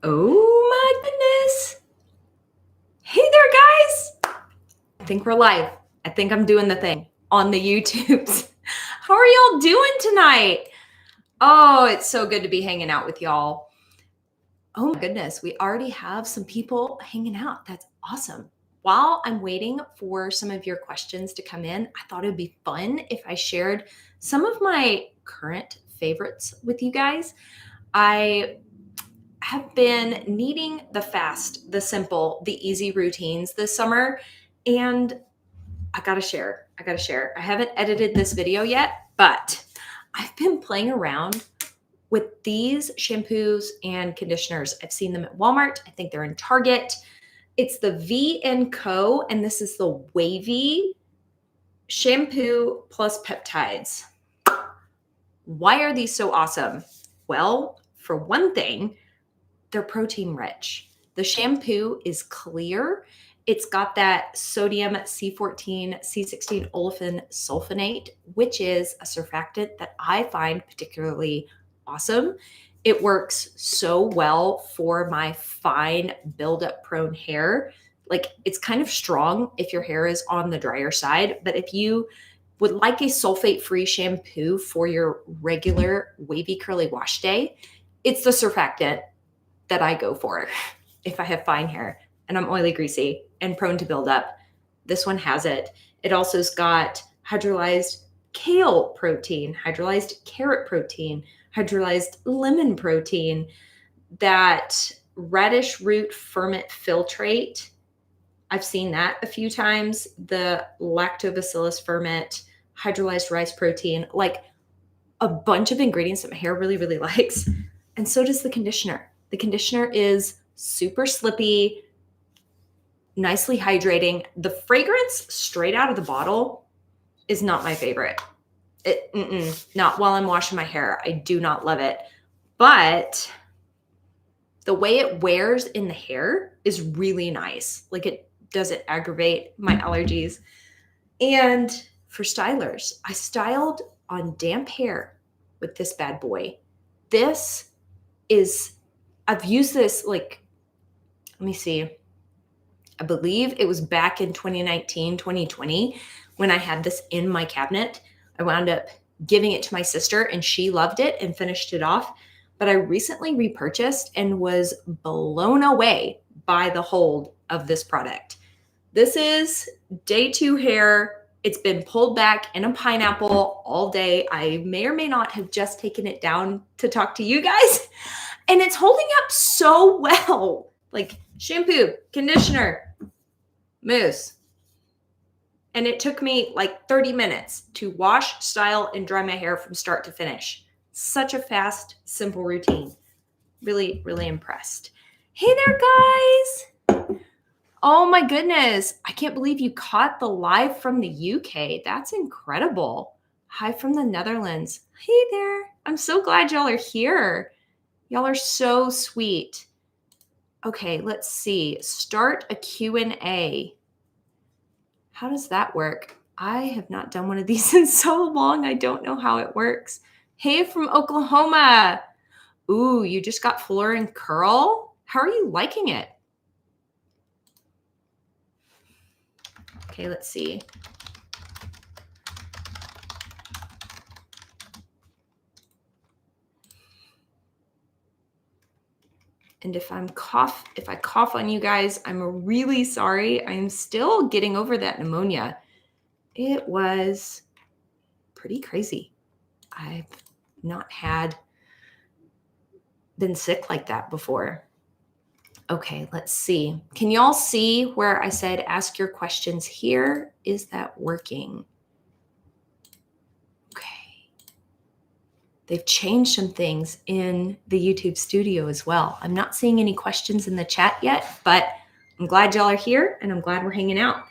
Oh my goodness. Hey there, guys. I think we're live. I think I'm doing the thing on the YouTubes. How are y'all doing tonight? Oh, it's so good to be hanging out with y'all. Oh my goodness, we already have some people hanging out. That's awesome. While I'm waiting for some of your questions to come in, I thought it'd be fun if I shared some of my current favorites with you guys. I have been needing the fast, the simple, the easy routines this summer. And I gotta share. I haven't edited this video yet, but I've been playing around with these shampoos and conditioners. I've seen them at Walmart. I think they're in Target. It's the V & Co. And this is the Wavy shampoo plus peptides. Why are these so awesome? Well, for one thing, they're protein rich. The shampoo is clear. It's got that sodium C14, C16 olefin sulfonate, which is a surfactant that I find particularly awesome. It works so well for my fine buildup prone hair. Like, it's kind of strong if your hair is on the drier side, but if you would like a sulfate-free shampoo for your regular wavy curly wash day, it's the surfactant that I go for if I have fine hair and I'm oily, greasy, and prone to buildup. This one has it. It also's got hydrolyzed kale protein, hydrolyzed carrot protein, hydrolyzed lemon protein, that radish root ferment filtrate. I've seen that a few times. The lactobacillus ferment, hydrolyzed rice protein, like a bunch of ingredients that my hair really, really likes. And so does the conditioner. The conditioner is super slippy, nicely hydrating. The fragrance straight out of the bottle is not my favorite. Not while I'm washing my hair. I do not love it. But the way it wears in the hair is really nice. Like, it doesn't aggravate my allergies. And for stylers, I styled on damp hair with this bad boy. This is, I've used this, like, let me see. I believe it was back in 2019, 2020, when I had this in my cabinet. I wound up giving it to my sister and she loved it and finished it off. But I recently repurchased and was blown away by the hold of this product. This is day 2 hair. It's been pulled back in a pineapple all day. I may or may not have just taken it down to talk to you guys. And it's holding up so well. Like, shampoo, conditioner, mousse. And it took me like 30 minutes to wash, style, and dry my hair from start to finish. Such a fast, simple routine. Really, really impressed. Hey there, guys. Oh my goodness. I can't believe you caught the live from the UK. That's incredible. Hi from the Netherlands. Hey there. I'm so glad y'all are here. Y'all are so sweet. Okay, let's see. Start a Q&A. How does that work? I have not done one of these in so long. I don't know how it works. Hey from Oklahoma. Ooh, you just got fuller and curl? How are you liking it? Okay, let's see. And if I cough on you guys, I'm really sorry. I'm still getting over that pneumonia. It was pretty crazy. I've not been sick like that before. Okay, let's see. Can y'all see where I said ask your questions here? Is that working? Okay. They've changed some things in the YouTube studio as well. I'm not seeing any questions in the chat yet, but I'm glad y'all are here and I'm glad we're hanging out.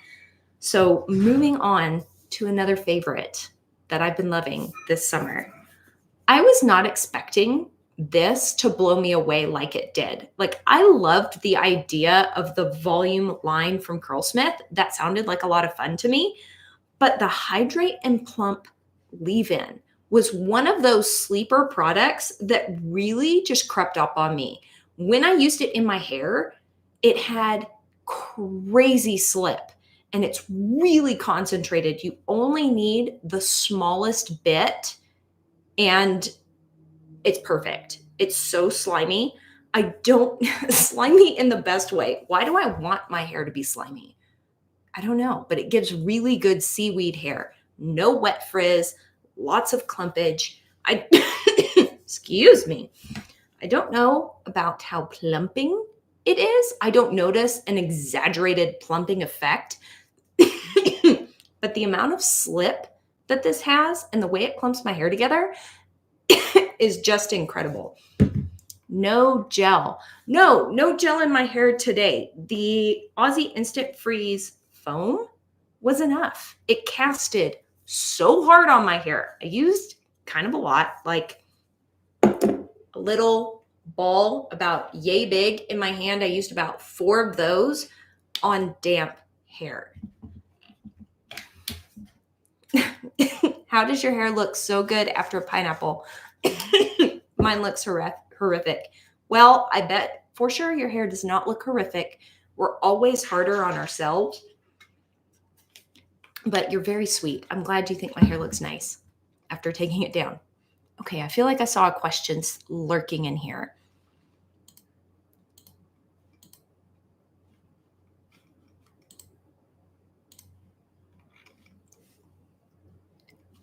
So moving on to another favorite that I've been loving this summer. I was not expecting this to blow me away like it did. Like, I loved the idea of the volume line from Curlsmith. That sounded like a lot of fun to me. But the Hydrate and Plump leave-in was one of those sleeper products that really just crept up on me. When I used it in my hair, it had crazy slip and it's really concentrated. You only need the smallest bit and it's perfect. It's so slimy. I don't slimy in the best way. Why do I want my hair to be slimy? I don't know, but it gives really good seaweed hair. No wet frizz, lots of clumpage. I excuse me. I don't know about how plumping it is. I don't notice an exaggerated plumping effect, but the amount of slip that this has and the way it clumps my hair together is just incredible. No gel. No gel in my hair today. The Aussie Instant Freeze foam was enough. It casted so hard on my hair. I used kind of a lot, like a little ball about yay big in my hand. I used about 4 of those on damp hair. How does your hair look so good after a pineapple? Mine looks horrific. Well, I bet for sure your hair does not look horrific. We're always harder on ourselves, but you're very sweet. I'm glad you think my hair looks nice after taking it down. Okay, I feel like I saw a question lurking in here.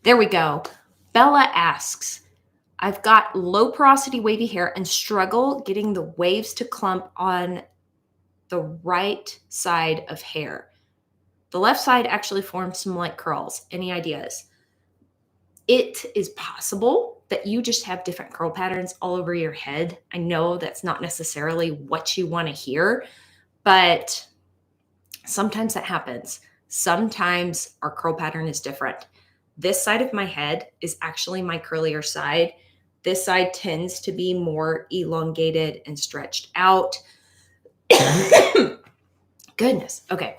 There we go. Bella asks, I've got low porosity wavy hair and struggle getting the waves to clump on the right side of hair. The left side actually forms some light curls. Any ideas? It is possible that you just have different curl patterns all over your head. I know that's not necessarily what you want to hear, but sometimes that happens. Sometimes our curl pattern is different. This side of my head is actually my curlier side. This side tends to be more elongated and stretched out. Goodness. Okay.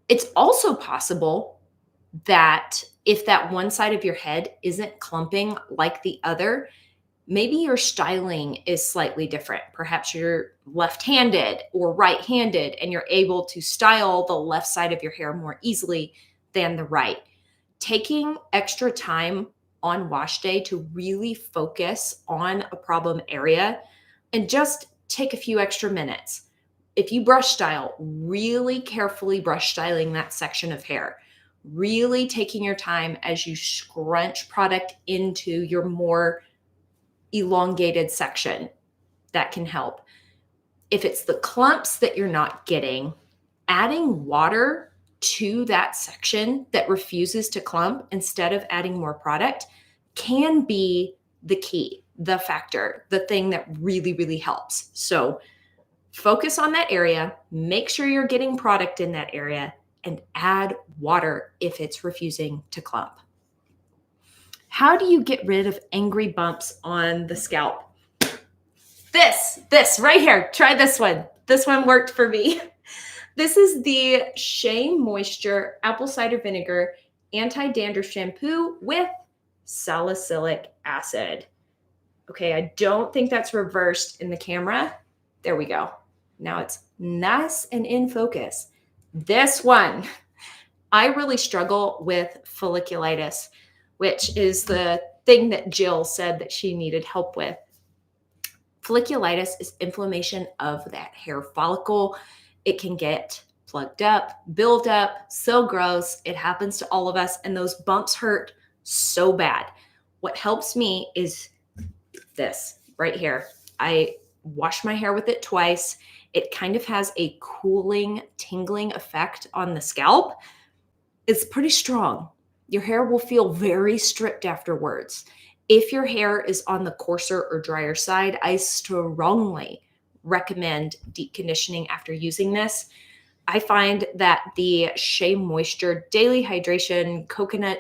It's also possible that if that one side of your head isn't clumping like the other, maybe your styling is slightly different. Perhaps you're left-handed or right-handed and you're able to style the left side of your hair more easily than the right. Taking extra time on wash day to really focus on a problem area and just take a few extra minutes. If you brush style, really carefully brush styling that section of hair, really taking your time as you scrunch product into your more elongated section, that can help. If it's the clumps that you're not getting, adding water to that section that refuses to clump instead of adding more product can be the key, the factor, the thing that really, really helps. So focus on that area, make sure you're getting product in that area, and add water if it's refusing to clump. How do you get rid of angry bumps on the scalp? This right here. Try this one. This one worked for me. This is the Shea Moisture Apple Cider Vinegar Anti-Dandruff Shampoo with salicylic acid. Okay, I don't think that's reversed in the camera. There we go. Now it's nice and in focus. This one, I really struggle with folliculitis, which is the thing that Jill said that she needed help with. Folliculitis is inflammation of that hair follicle. It can get plugged up, build up, so gross. It happens to all of us, and those bumps hurt so bad. What helps me is this right here. I wash my hair with it twice. It kind of has a cooling, tingling effect on the scalp. It's pretty strong. Your hair will feel very stripped afterwards. If your hair is on the coarser or drier side, I strongly recommend deep conditioning after using this. I find that the Shea Moisture Daily Hydration Coconut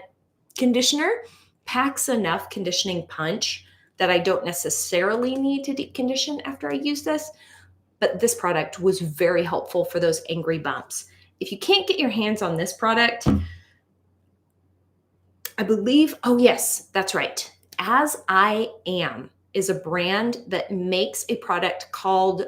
Conditioner packs enough conditioning punch that I don't necessarily need to deep condition after I use this, but this product was very helpful for those angry bumps. If you can't get your hands on this product, I believe, oh yes, that's right. As I Am is a brand that makes a product called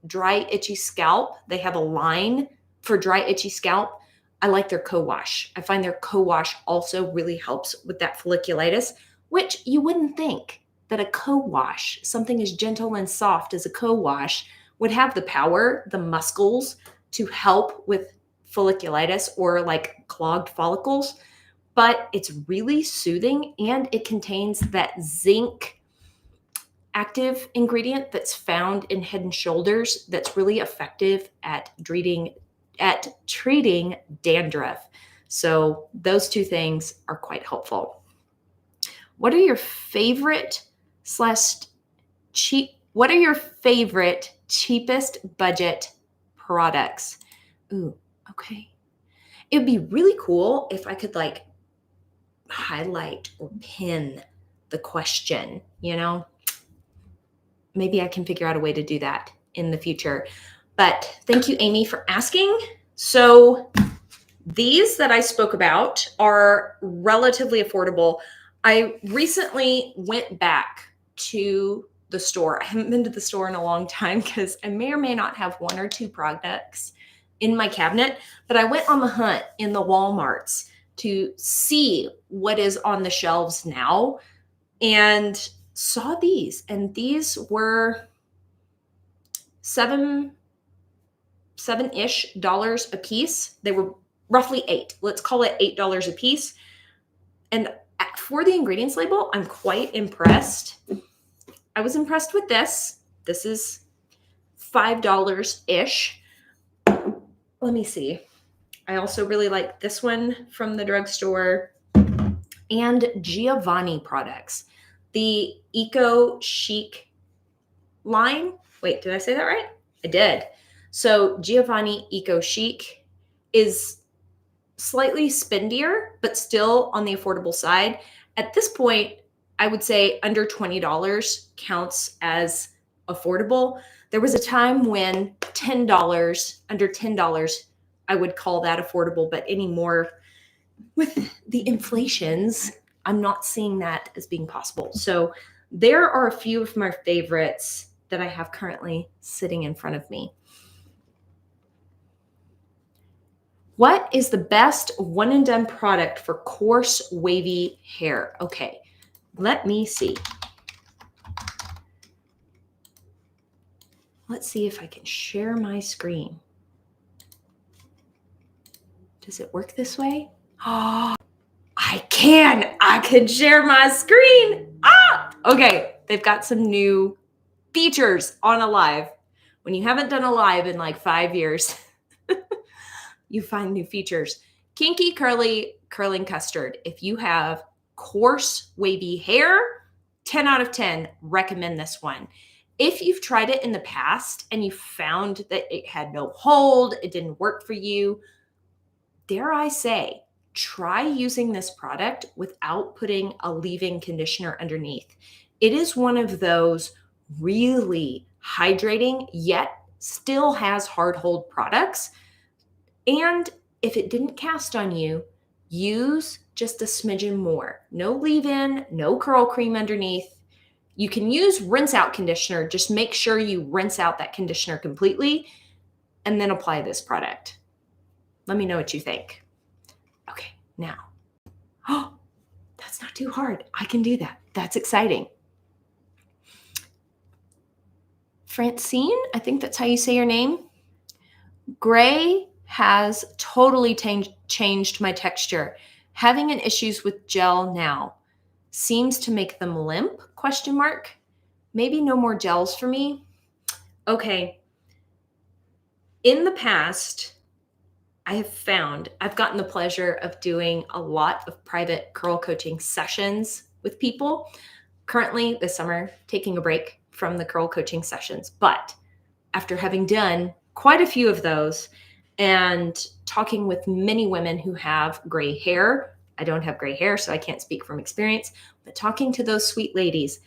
Dry Itchy Scalp. They have a line for dry itchy scalp. I like their co-wash. I find their co-wash also really helps with that folliculitis, which you wouldn't think that a co-wash, something as gentle and soft as a co-wash, would have the power, the muscles to help with folliculitis or like clogged follicles. But it's really soothing, and it contains that zinc active ingredient that's found in Head and Shoulders that's really effective at treating dandruff. So those two things are quite helpful. What are your favorite cheapest budget products? Ooh, okay. It'd be really cool if I could like highlight or pin the question, Maybe I can figure out a way to do that in the future. But thank you, Amy, for asking. So these that I spoke about are relatively affordable. I recently went back to the store. I haven't been to the store in a long time because I may or may not have one or two products in my cabinet, but I went on the hunt in the Walmarts to see what is on the shelves now and saw these. And these were $7-ish a piece. They were roughly $8. Let's call it $8 a piece. And for the ingredients label, I'm quite impressed. I was impressed with this. This is $5-ish. Let me see. I also really like this one from the drugstore and Giovanni products. The Eco Chic line. Wait, did I say that right? I did. So Giovanni Eco Chic is slightly spendier, but still on the affordable side. At this point, I would say under $20 counts as affordable. There was a time when under $10, I would call that affordable, but anymore with the inflations, I'm not seeing that as being possible. So there are a few of my favorites that I have currently sitting in front of me. What is the best one and done product for coarse, wavy hair? Okay, let me see. Let's see if I can share my screen. Does it work this way? Oh, I can share my screen. Okay, they've got some new features on a live. When you haven't done a live in like 5 years, you find new features. Kinky curling custard. If you have coarse wavy hair, 10 out of 10, recommend this one. If you've tried it in the past and you found that it had no hold, it didn't work for you, dare I say, try using this product without putting a leave-in conditioner underneath. It is one of those really hydrating, yet still has hard hold products. And if it didn't cast on you, use just a smidgen more. No leave-in, no curl cream underneath. You can use rinse out conditioner. Just make sure you rinse out that conditioner completely and then apply this product. Let me know what you think. Okay, now. Oh, that's not too hard. I can do that. That's exciting. Francine, I think that's how you say your name. Gray has totally changed my texture. Having an issues with gel now. Seems to make them limp, ? Maybe no more gels for me. Okay. In the past, I've gotten the pleasure of doing a lot of private curl coaching sessions with people. Currently this summer, taking a break from the curl coaching sessions. But after having done quite a few of those and talking with many women who have gray hair, I don't have gray hair, so I can't speak from experience, but talking to those sweet ladies,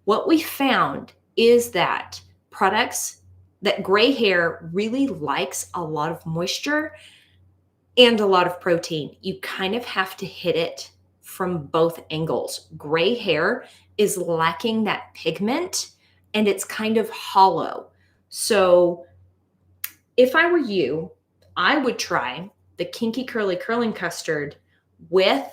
what we found is that gray hair really likes a lot of moisture and a lot of protein. You kind of have to hit it from both angles. Gray hair is lacking that pigment and it's kind of hollow. So if I were you, I would try the Kinky Curly Curling Custard with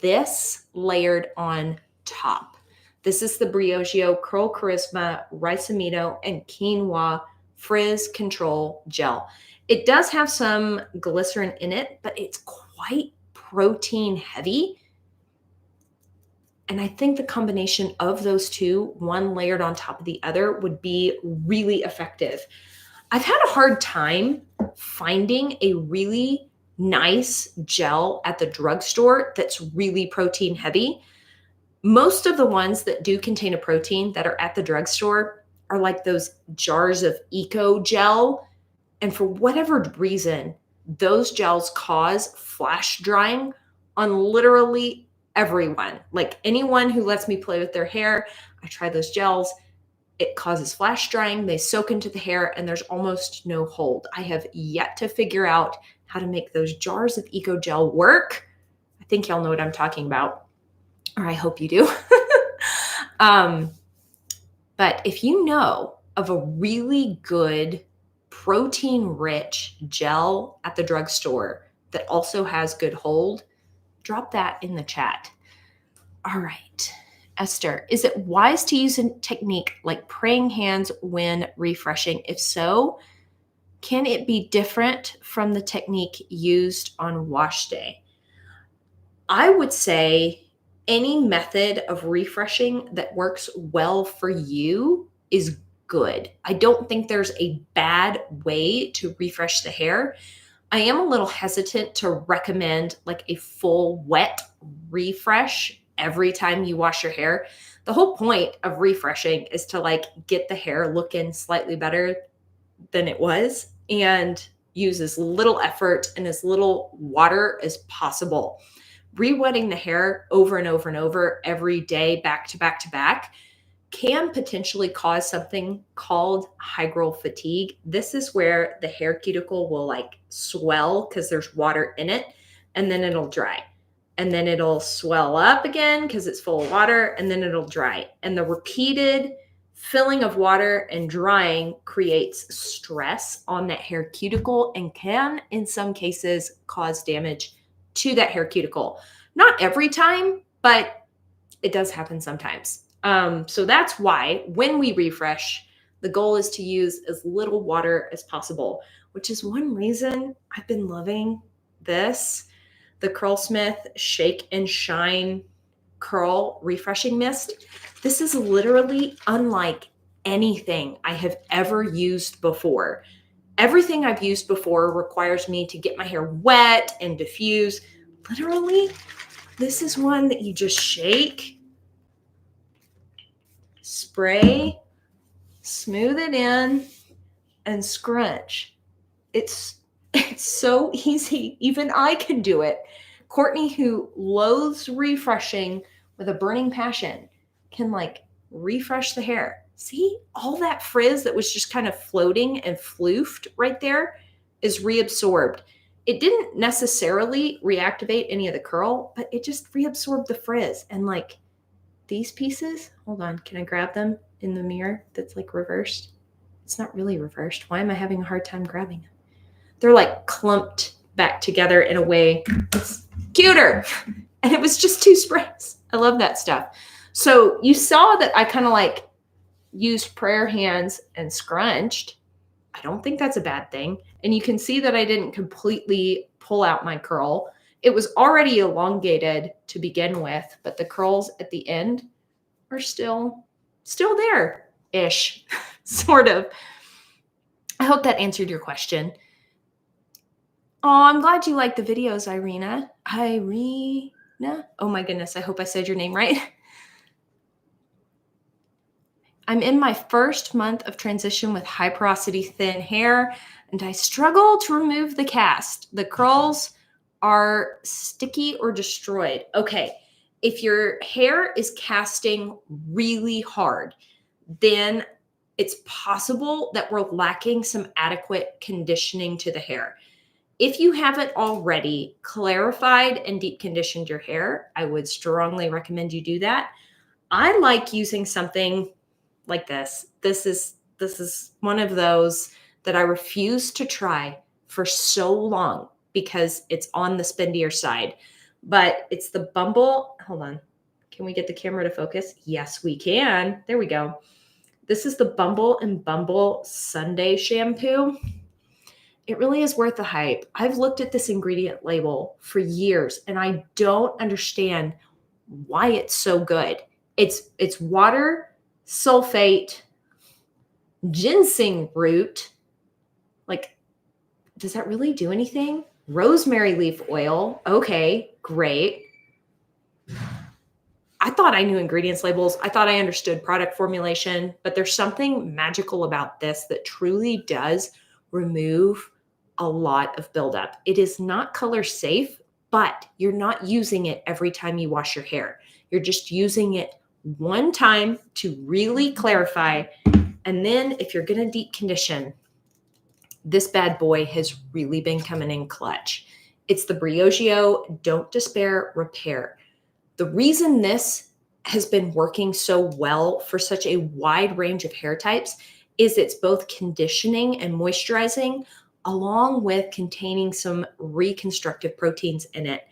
this layered on top. This is the Briogeo Curl Charisma Ricemito and Quinoa Frizz Control Gel. It does have some glycerin in it, but it's quite protein heavy. And I think the combination of those two, one layered on top of the other, would be really effective. I've had a hard time finding a really nice gel at the drugstore that's really protein heavy. Most of the ones that do contain a protein that are at the drugstore are like those jars of eco gel. And for whatever reason, those gels cause flash drying on literally everyone. Like anyone who lets me play with their hair, I try those gels. It causes flash drying. They soak into the hair and there's almost no hold. I have yet to figure out how to make those jars of eco gel work. I think y'all know what I'm talking about, or I hope you do. But if you know of a really good protein-rich gel at the drugstore that also has good hold, drop that in the chat. All right. Esther, is it wise to use a technique like praying hands when refreshing? If so, can it be different from the technique used on wash day? I would say any method of refreshing that works well for you is good. I don't think there's a bad way to refresh the hair. I am a little hesitant to recommend like a full wet refresh every time you wash your hair. The whole point of refreshing is to like get the hair looking slightly better than it was and use as little effort and as little water as possible. Re-wetting the hair over and over and over every day, back to back to back, can potentially cause something called hygral fatigue. This is where the hair cuticle will like swell because there's water in it, and then it'll dry. And then it'll swell up again because it's full of water, and then it'll dry. And the repeated filling of water and drying creates stress on that hair cuticle and can, in some cases, cause damage to that hair cuticle. Not every time, but it does happen sometimes. So that's why when we refresh, the goal is to use as little water as possible, which is one reason I've been loving this. The Curlsmith Shake and Shine Curl Refreshing Mist. This is literally unlike anything I have ever used before. Everything I've used before requires me to get my hair wet and diffuse. Literally, this is one that you just shake, spray, smooth it in, and scrunch. It's so easy. Even I can do it. Courtney, who loathes refreshing with a burning passion, can like refresh the hair. See, all that frizz that was just kind of floating and floofed right there is reabsorbed. It didn't necessarily reactivate any of the curl, but it just reabsorbed the frizz. And like these pieces, hold on, can I grab them in the mirror that's like reversed? It's not really reversed. Why am I having a hard time grabbing them? They're like clumped back together in a way that's cuter. And it was just 2 sprays. I love that stuff. So you saw that I kind of like used prayer hands and scrunched. I don't think that's a bad thing. And you can see that I didn't completely pull out my curl. It was already elongated to begin with, but the curls at the end are still there-ish, sort of. I hope that answered your question. Oh, I'm glad you like the videos, Irina. Irina? Oh my goodness, I hope I said your name right. I'm in my first month of transition with high porosity thin hair, and I struggle to remove the cast. The curls are sticky or destroyed. Okay, if your hair is casting really hard, then it's possible that we're lacking some adequate conditioning to the hair. If you haven't already clarified and deep conditioned your hair, I would strongly recommend you do that. I like using something like this. This is one of those that I refuse to try for so long because it's on the spendier side. But it's the Bumble. Hold on. Can we get the camera to focus? Yes, we can. There we go. This is the Bumble and Bumble Sunday shampoo. It really is worth the hype. I've looked at this ingredient label for years and I don't understand why it's so good. It's water, sulfate, ginseng root. Like, does that really do anything? Rosemary leaf oil. Okay, great. I thought I knew ingredients labels. I thought I understood product formulation, but there's something magical about this that truly does remove a lot of buildup. It is not color safe, but you're not using it every time you wash your hair. You're just using it one time to really clarify. And then if you're going to deep condition, this bad boy has really been coming in clutch. It's the Briogeo Don't Despair Repair. The reason this has been working so well for such a wide range of hair types is it's both conditioning and moisturizing, along with containing some reconstructive proteins in it.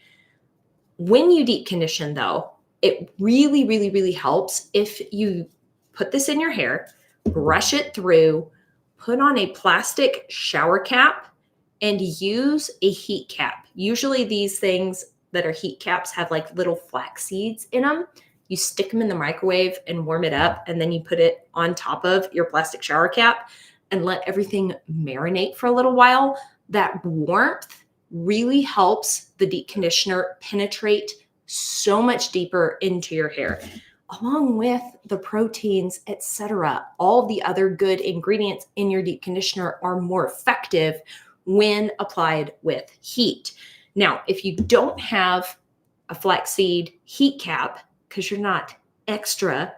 When you deep condition, though, it really, really, really helps if you put this in your hair, brush it through, put on a plastic shower cap, and use a heat cap. Usually these things that are heat caps have like little flax seeds in them. You stick them in the microwave and warm it up, and then you put it on top of your plastic shower cap and let everything marinate for a little while. That warmth really helps the deep conditioner penetrate so much deeper into your hair, along with the proteins, etc. All the other good ingredients in your deep conditioner are more effective when applied with heat. Now, if you don't have a flaxseed heat cap, because you're not extra,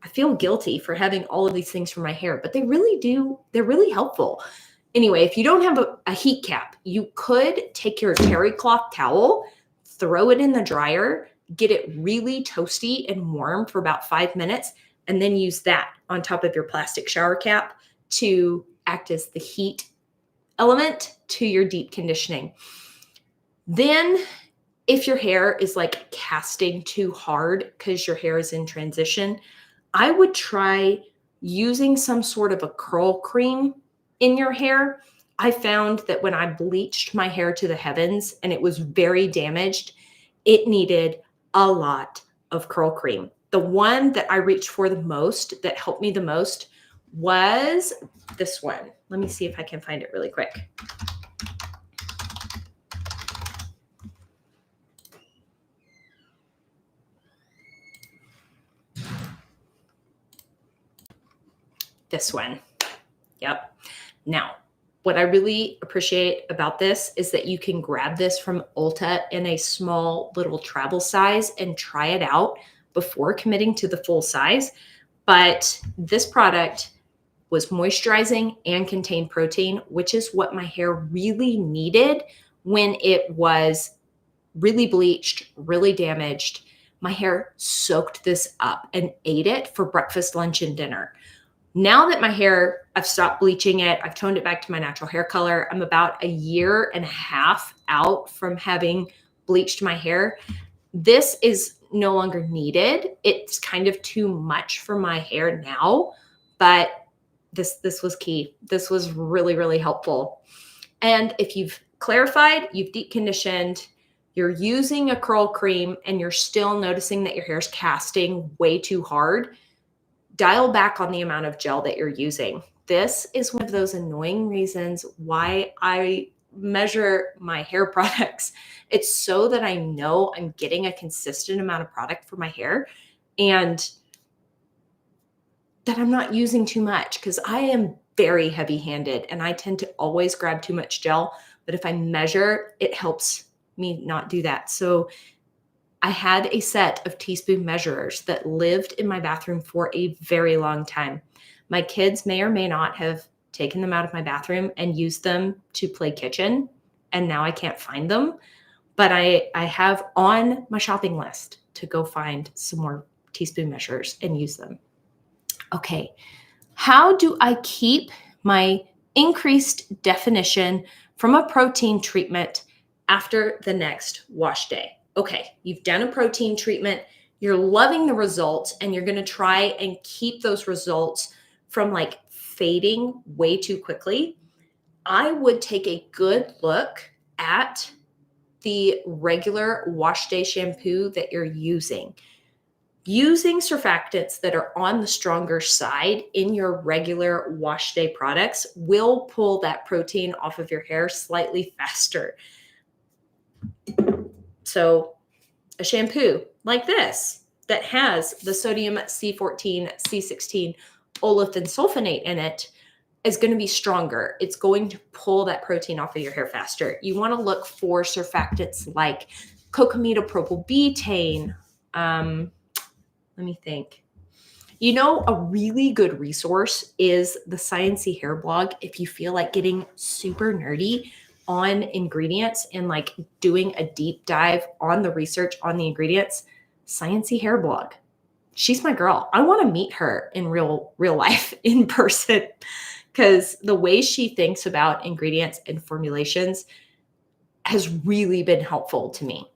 I feel guilty for having all of these things for my hair, but they really do. They're really helpful. Anyway, if you don't have a heat cap, you could take your terry cloth towel, throw it in the dryer, get it really toasty and warm for about 5 minutes, and then use that on top of your plastic shower cap to act as the heat element to your deep conditioning. Then if your hair is like casting too hard because your hair is in transition, I would try using some sort of a curl cream in your hair. I found that when I bleached my hair to the heavens and it was very damaged, it needed a lot of curl cream. The one that I reached for the most, that helped me the most, was this one. Let me see if I can find it really quick. This one. Yep. Now, what I really appreciate about this is that you can grab this from Ulta in a small little travel size and try it out before committing to the full size. But this product was moisturizing and contained protein, which is what my hair really needed when it was really bleached, really damaged. My hair soaked this up and ate it for breakfast, lunch, and dinner. Now that my hair, I've stopped bleaching it, I've toned it back to my natural hair color. I'm about 1.5 years out from having bleached my hair. This is no longer needed. It's kind of too much for my hair now, but this was key. This was really, really helpful. And if you've clarified, you've deep conditioned, you're using a curl cream, and you're still noticing that your hair is casting way too hard, dial back on the amount of gel that you're using. This is one of those annoying reasons why I measure my hair products. It's so that I know I'm getting a consistent amount of product for my hair and that I'm not using too much, because I am very heavy-handed and I tend to always grab too much gel. But if I measure, it helps me not do that. So I had a set of teaspoon measurers that lived in my bathroom for a very long time. My kids may or may not have taken them out of my bathroom and used them to play kitchen, and now I can't find them. But I have on my shopping list to go find some more teaspoon measures and use them. Okay, how do I keep my increased definition from a protein treatment after the next wash day? Okay, you've done a protein treatment, you're loving the results, and you're going to try and keep those results from like fading way too quickly. I would take a good look at the regular wash day shampoo that you're using. Using surfactants that are on the stronger side in your regular wash day products will pull that protein off of your hair slightly faster. So a shampoo like this that has the sodium C14, C16, olefin sulfonate in it is going to be stronger. It's going to pull that protein off of your hair faster. You want to look for surfactants like cocamidopropyl betaine. Let me think. You know, a really good resource is the Sciencey Hair blog. If you feel like getting super nerdy on ingredients and like doing a deep dive on the research on the ingredients, Sciencey Hair blog. She's my girl. I want to meet her in real life in person because the way she thinks about ingredients and formulations has really been helpful to me.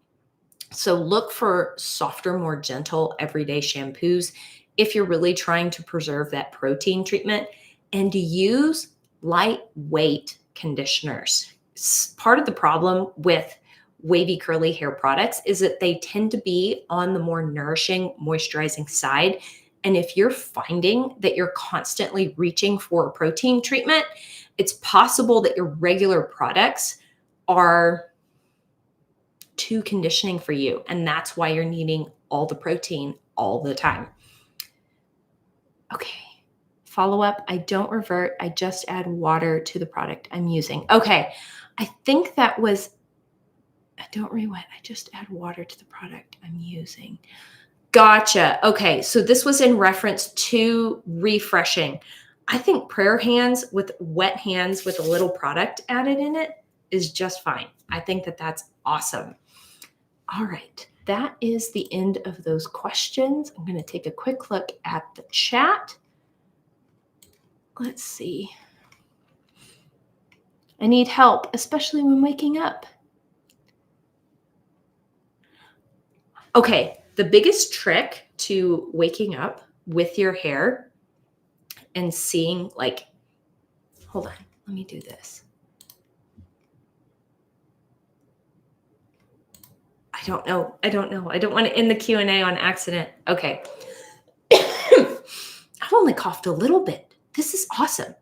So look for softer, more gentle everyday shampoos if you're really trying to preserve that protein treatment, and to use lightweight conditioners. Part of the problem with wavy curly hair products is that they tend to be on the more nourishing, moisturizing side. And if you're finding that you're constantly reaching for a protein treatment, it's possible that your regular products are too conditioning for you. And that's why you're needing all the protein all the time. Okay. Follow up. I don't revert. I just add water to the product I'm using. Okay. I think that was, I don't re-wet. I just add water to the product I'm using. Gotcha. Okay. So this was in reference to refreshing. I think prayer hands with wet hands with a little product added in it is just fine. I think that that's awesome. All right, that is the end of those questions. I'm going to take a quick look at the chat. Let's see. I need help, especially when waking up. Okay, the biggest trick to waking up with your hair and seeing like, hold on, let me do this. I don't know. I don't want to end the Q&A on accident. Okay. I've only coughed a little bit. This is awesome.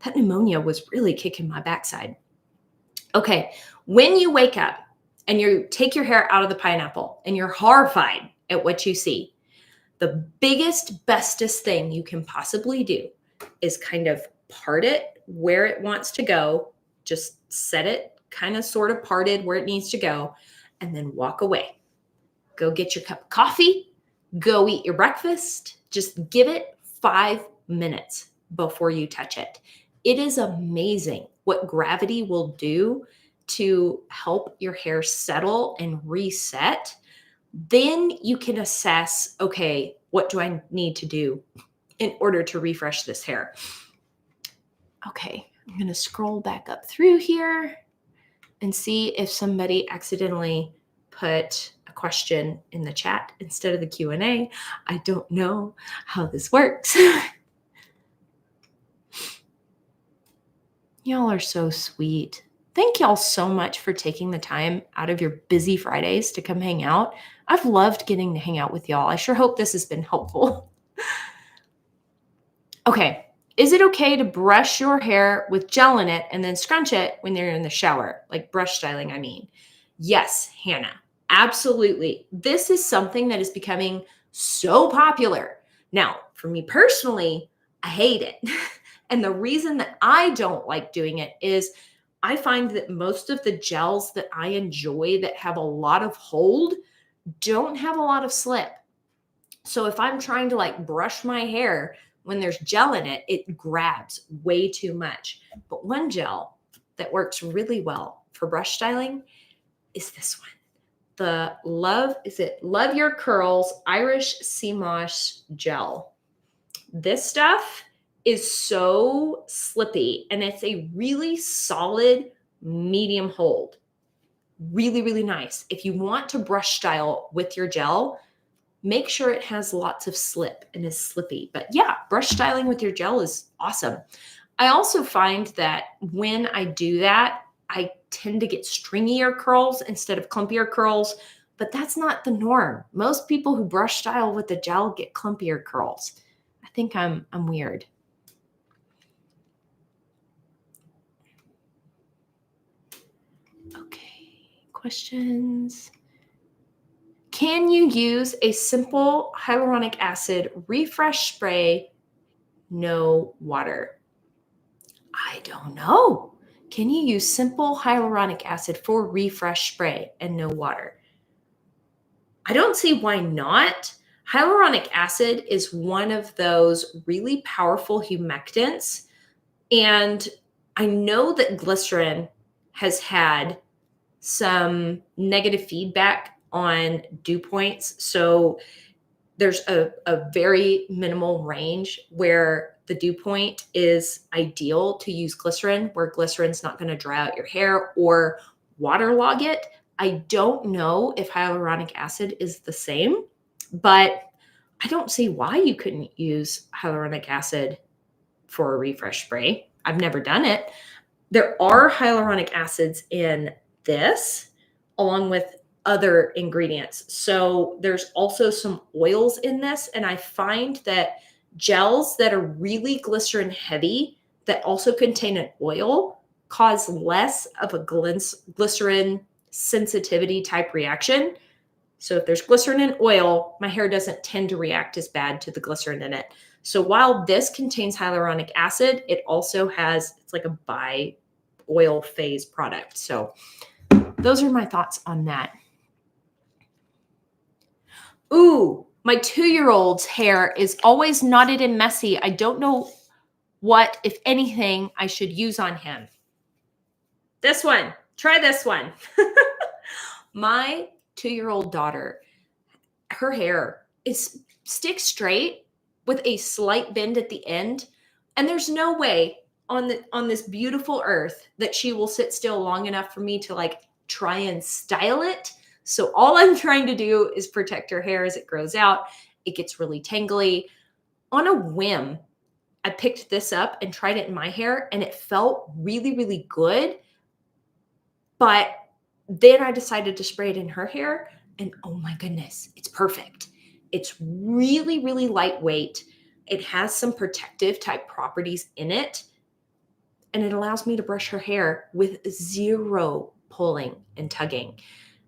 That pneumonia was really kicking my backside. Okay. When you wake up and you take your hair out of the pineapple and you're horrified at what you see, the biggest, bestest thing you can possibly do is kind of part it where it wants to go. Just set it kind of sort of parted where it needs to go. And then walk away. Go get your cup of coffee. Go eat your breakfast. Just give it 5 minutes before you touch it. It is amazing what gravity will do to help your hair settle and reset. Then you can assess, okay, what do I need to do in order to refresh this hair? Okay, I'm going to scroll back up through here and see if somebody accidentally put a question in the chat instead of the Q&A. I don't know how this works. Y'all are so sweet. Thank y'all so much for taking the time out of your busy Fridays to come hang out. I've loved getting to hang out with y'all. I sure hope this has been helpful. Okay. Is it okay to brush your hair with gel in it and then scrunch it when you're in the shower? Like brush styling, I mean. Yes, Hannah, absolutely. This is something that is becoming so popular. Now, for me personally, I hate it. And the reason that I don't like doing it is I find that most of the gels that I enjoy that have a lot of hold don't have a lot of slip. So if I'm trying to like brush my hair, when there's gel in it, it grabs way too much. But one gel that works really well for brush styling is this one, the Love Your Curls Irish Sea Moss Gel. This stuff is so slippy, and it's a really solid medium hold. Really, really nice. If you want to brush style with your gel, make sure it has lots of slip and is slippy. But yeah, brush styling with your gel is awesome. I also find that when I do that, I tend to get stringier curls instead of clumpier curls, but that's not the norm. Most people who brush style with the gel get clumpier curls. I think I'm weird. Okay, questions. Can you use a simple hyaluronic acid refresh spray, no water? I don't know. Can you use simple hyaluronic acid for refresh spray and no water? I don't see why not. Hyaluronic acid is one of those really powerful humectants. And I know that glycerin has had some negative feedback on dew points. So there's a very minimal range where the dew point is ideal to use glycerin, where glycerin's not going to dry out your hair or waterlog it. I don't know if hyaluronic acid is the same, but I don't see why you couldn't use hyaluronic acid for a refresh spray. I've never done it. There are hyaluronic acids in this, along with other ingredients. So there's also some oils in this. And I find that gels that are really glycerin heavy that also contain an oil cause less of a glycerin sensitivity type reaction. So if there's glycerin and oil, my hair doesn't tend to react as bad to the glycerin in it. So while this contains hyaluronic acid, it also has, it's like a bi-oil phase product. So those are my thoughts on that. Ooh, my 2-year-old's hair is always knotted and messy. I don't know what, if anything, I should use on him. This one. Try this one. My 2-year-old daughter, her hair is stick straight with a slight bend at the end. And there's no way on this beautiful earth that she will sit still long enough for me to like try and style it. So all I'm trying to do is protect her hair as it grows out. It gets really tangly. On a whim, I picked this up and tried it in my hair, and it felt really, really good. But then I decided to spray it in her hair, and oh my goodness, it's perfect. It's really, really lightweight. It has some protective type properties in it, and it allows me to brush her hair with zero pulling and tugging.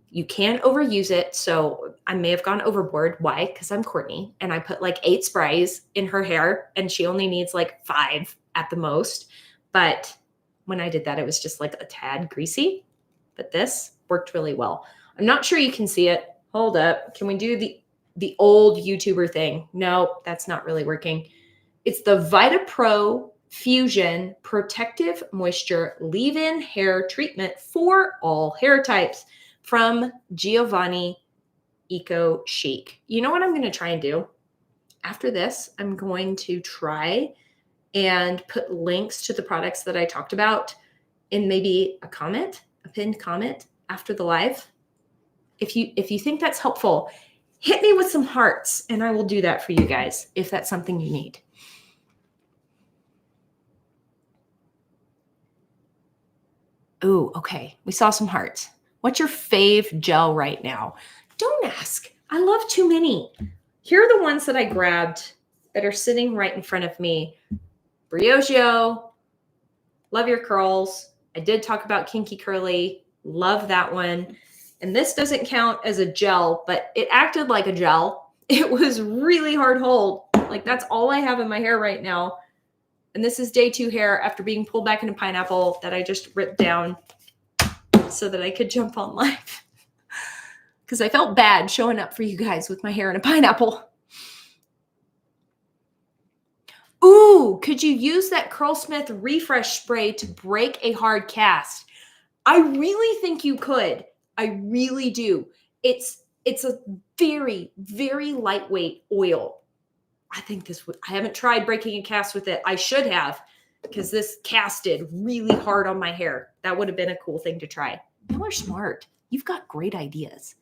You can overuse it. So I may have gone overboard. Why? Because I'm Courtney and I put like 8 sprays in her hair and she only needs like 5 at the most. But when I did that, it was just like a tad greasy, but this worked really well. I'm not sure you can see it. Hold up. Can we do the old YouTuber thing? No, that's not really working. It's the VitaPro Fusion Protective Moisture Leave-In Hair Treatment for all hair types from Giovanni Eco Chic. You know what I'm going to try and do? After this, I'm going to try and put links to the products that I talked about in maybe a pinned comment after the live. If you think that's helpful, hit me with some hearts and I will do that for you guys if that's something you need. Ooh, okay. We saw some hearts. What's your fave gel right now? Don't ask. I love too many. Here are the ones that I grabbed that are sitting right in front of me. Briogeo, Love Your Curls. I did talk about Kinky Curly. Love that one. And this doesn't count as a gel, but it acted like a gel. It was really hard hold. Like that's all I have in my hair right now. And this is day 2 hair after being pulled back into pineapple that I just ripped down so that I could jump on live. Because I felt bad showing up for you guys with my hair in a pineapple. Ooh, could you use that Curlsmith Refresh Spray to break a hard cast? I really think you could. I really do. It's a very, very lightweight oil. I think I haven't tried breaking a cast with it. I should have, because this casted really hard on my hair. That would have been a cool thing to try. You are smart. You've got great ideas.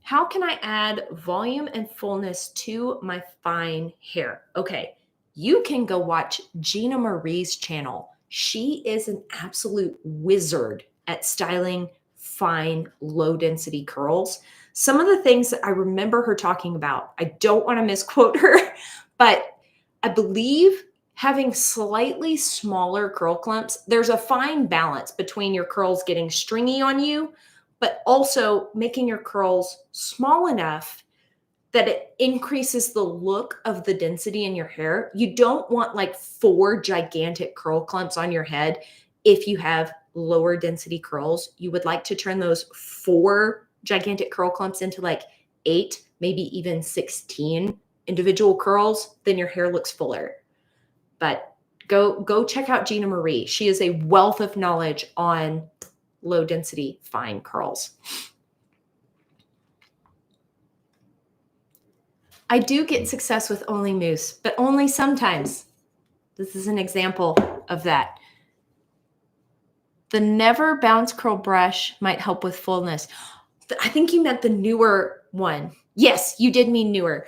How can I add volume and fullness to my fine hair? Okay, you can go watch Gina Marie's channel. She is an absolute wizard at styling fine, low density curls. Some of the things that I remember her talking about, I don't want to misquote her, but I believe having slightly smaller curl clumps, there's a fine balance between your curls getting stringy on you, but also making your curls small enough that it increases the look of the density in your hair. You don't want like 4 gigantic curl clumps on your head if you have lower density curls. You would like to turn those 4 gigantic curl clumps into like 8, maybe even 16 individual curls, then your hair looks fuller. But go check out Gina Marie. She is a wealth of knowledge on low density fine curls. I do get success with only mousse, but only sometimes. This is an example of that. The Never Bounce Curl brush might help with fullness. I think you meant the newer one. Yes, you did mean newer.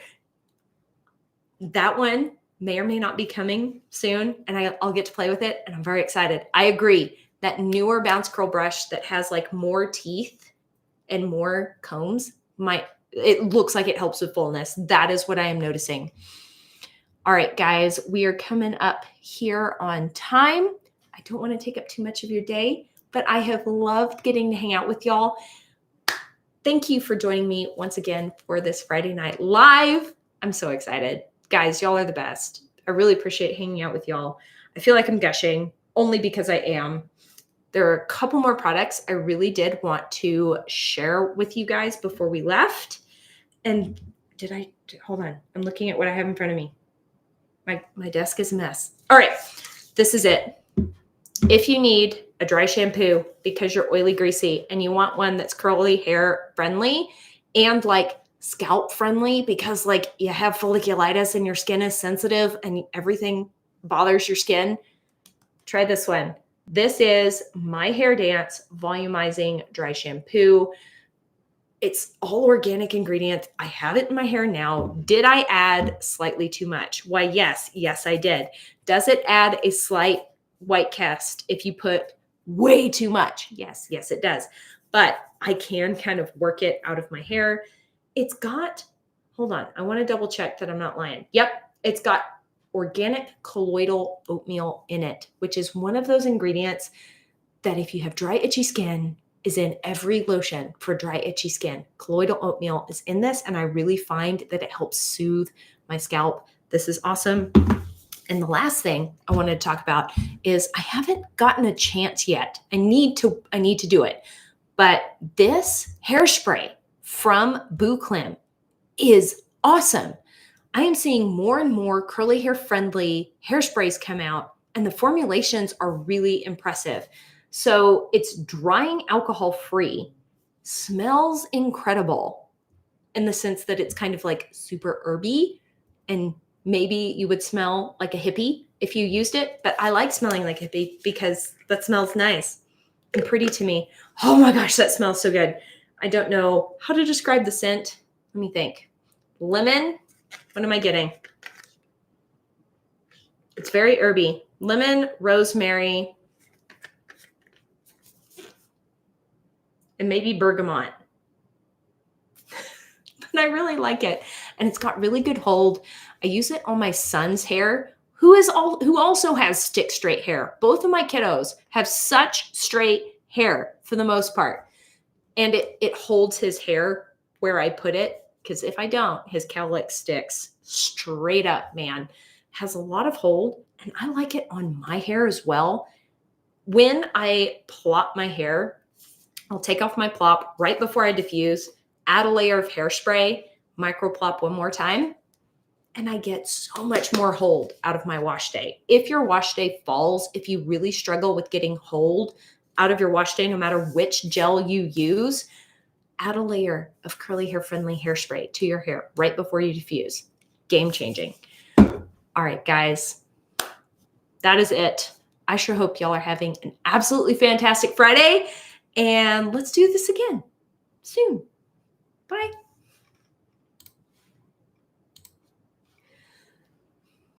That one may or may not be coming soon, and I'll get to play with it, and I'm very excited. I agree. That newer bounce curl brush that has like more teeth and more combs it looks like it helps with fullness. That is what I am noticing. All right, guys, we are coming up here on time. I don't want to take up too much of your day, but I have loved getting to hang out with y'all. Thank you for joining me once again for this Friday Night Live. I'm so excited. Guys, y'all are the best. I really appreciate hanging out with y'all. I feel like I'm gushing only because I am. There are a couple more products I really did want to share with you guys before we left. And hold on. I'm looking at what I have in front of me. My desk is a mess. All right, this is it. If you need a dry shampoo because you're oily, greasy, and you want one that's curly hair friendly and like scalp friendly because like you have folliculitis and your skin is sensitive and everything bothers your skin, try this one. This is My Hair Dance Volumizing Dry Shampoo. It's all organic ingredients. I have it in my hair now. Did I add slightly too much? Why, yes, I did. Does it add a slight white cast if you put way too much? Yes, it does. But I can kind of work it out of my hair. It's got, hold on, I want to double check that I'm not lying. Yep, it's got organic colloidal oatmeal in it, which is one of those ingredients that if you have dry, itchy skin, is in every lotion for dry, itchy skin. Colloidal oatmeal is in this, and I really find that it helps soothe my scalp. This is awesome. And the last thing I wanted to talk about is I haven't gotten a chance yet. I need to do it. But this hairspray from Bouclim is awesome. I am seeing more and more curly hair friendly hairsprays come out, and the formulations are really impressive. So it's drying alcohol free, smells incredible in the sense that it's kind of like super herby, and maybe you would smell like a hippie if you used it, but I like smelling like a hippie because that smells nice and pretty to me. Oh my gosh, that smells so good. I don't know how to describe the scent. Let me think. Lemon. What am I getting? It's very herby. Lemon, rosemary, and maybe bergamot. But I really like it. And it's got really good hold. I use it on my son's hair, who also has stick straight hair. Both of my kiddos have such straight hair for the most part. And it holds his hair where I put it. Because if I don't, his cowlick sticks straight up, man. Has a lot of hold, and I like it on my hair as well. When I plop my hair, I'll take off my plop right before I diffuse, add a layer of hairspray, micro plop one more time, and I get so much more hold out of my wash day. If your wash day falls, if you really struggle with getting hold out of your wash day, no matter which gel you use, add a layer of curly hair friendly hairspray to your hair right before you diffuse. Game changing. All right, guys, that is it. I sure hope y'all are having an absolutely fantastic Friday, and let's do this again soon. Bye.